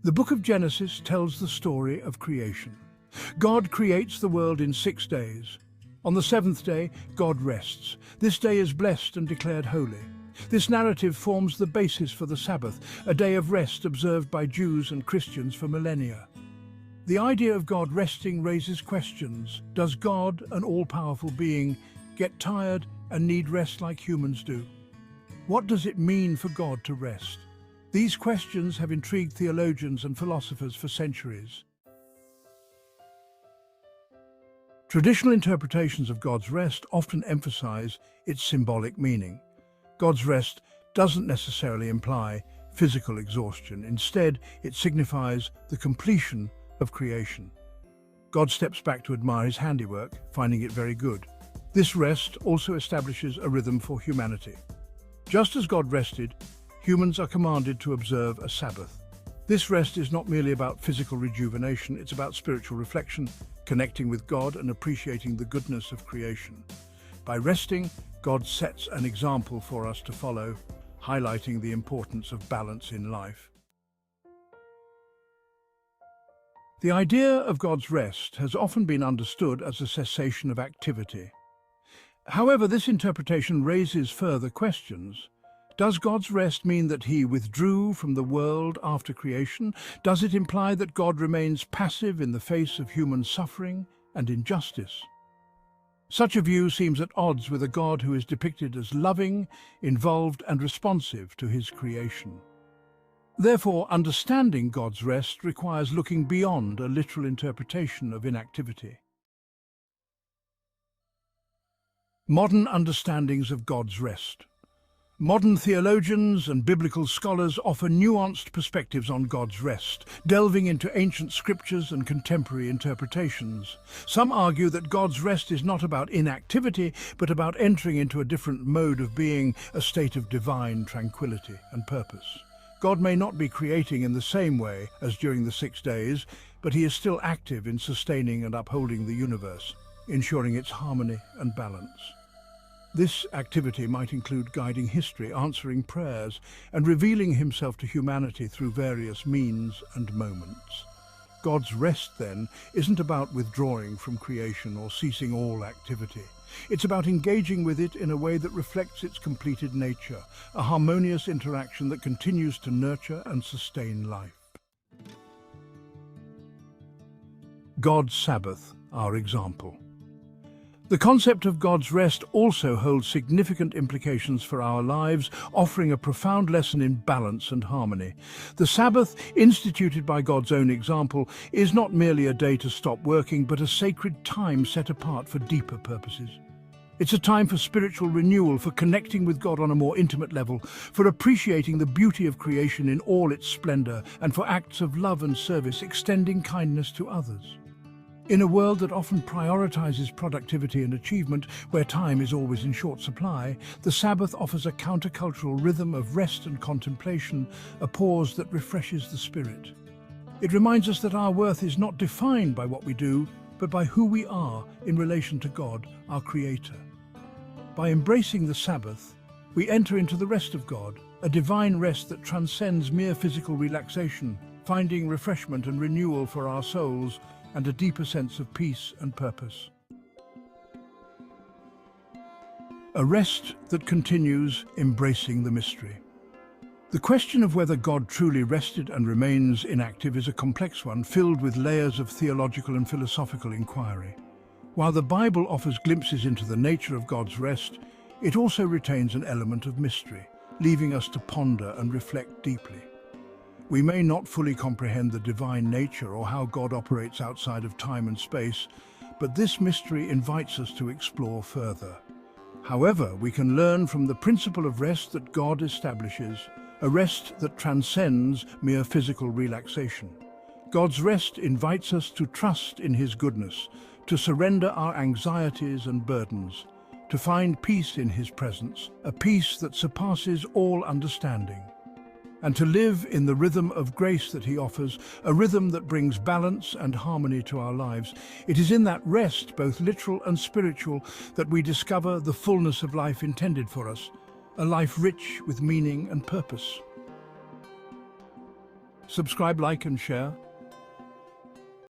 The book of Genesis tells the story of creation. God creates the world in 6 days. On the seventh day, God rests. This day is blessed and declared holy. This narrative forms the basis for the Sabbath, a day of rest observed by Jews and Christians for millennia. The idea of God resting raises questions. Does God, an all-powerful being, get tired and need rest like humans do? What does it mean for God to rest? These questions have intrigued theologians and philosophers for centuries. Traditional interpretations of God's rest often emphasize its symbolic meaning. God's rest doesn't necessarily imply physical exhaustion. Instead, it signifies the completion of creation. God steps back to admire his handiwork, finding it very good. This rest also establishes a rhythm for humanity. Just as God rested, humans are commanded to observe a Sabbath. This rest is not merely about physical rejuvenation, it's about spiritual reflection, connecting with God and appreciating the goodness of creation. By resting, God sets an example for us to follow, highlighting the importance of balance in life. The idea of God's rest has often been understood as a cessation of activity. However, this interpretation raises further questions. Does God's rest mean that he withdrew from the world after creation? Does it imply that God remains passive in the face of human suffering and injustice? Such a view seems at odds with a God who is depicted as loving, involved, and responsive to his creation. Therefore, understanding God's rest requires looking beyond a literal interpretation of inactivity. Modern understandings of God's rest. Modern theologians and biblical scholars offer nuanced perspectives on God's rest, delving into ancient scriptures and contemporary interpretations. Some argue that God's rest is not about inactivity, but about entering into a different mode of being, a state of divine tranquility and purpose. God may not be creating in the same way as during the 6 days, but he is still active in sustaining and upholding the universe, ensuring its harmony and balance. This activity might include guiding history, answering prayers, and revealing himself to humanity through various means and moments. God's rest, then, isn't about withdrawing from creation or ceasing all activity. It's about engaging with it in a way that reflects its completed nature, a harmonious interaction that continues to nurture and sustain life. God's Sabbath, our example. The concept of God's rest also holds significant implications for our lives, offering a profound lesson in balance and harmony. The Sabbath, instituted by God's own example, is not merely a day to stop working, but a sacred time set apart for deeper purposes. It's a time for spiritual renewal, for connecting with God on a more intimate level, for appreciating the beauty of creation in all its splendor, and for acts of love and service, extending kindness to others. In a world that often prioritizes productivity and achievement, where time is always in short supply, the Sabbath offers a countercultural rhythm of rest and contemplation, a pause that refreshes the spirit. It reminds us that our worth is not defined by what we do, but by who we are in relation to God, our Creator. By embracing the Sabbath, we enter into the rest of God, a divine rest that transcends mere physical relaxation, finding refreshment and renewal for our souls, and a deeper sense of peace and purpose. A rest that continues, embracing the mystery. The question of whether God truly rested and remains inactive is a complex one, filled with layers of theological and philosophical inquiry. While the Bible offers glimpses into the nature of God's rest, it also retains an element of mystery, leaving us to ponder and reflect deeply. We may not fully comprehend the divine nature or how God operates outside of time and space, but this mystery invites us to explore further. However, we can learn from the principle of rest that God establishes, a rest that transcends mere physical relaxation. God's rest invites us to trust in his goodness, to surrender our anxieties and burdens, to find peace in his presence, a peace that surpasses all understanding, and to live in the rhythm of grace that he offers, a rhythm that brings balance and harmony to our lives. It is in that rest, both literal and spiritual, that we discover the fullness of life intended for us, a life rich with meaning and purpose. Subscribe, like and share.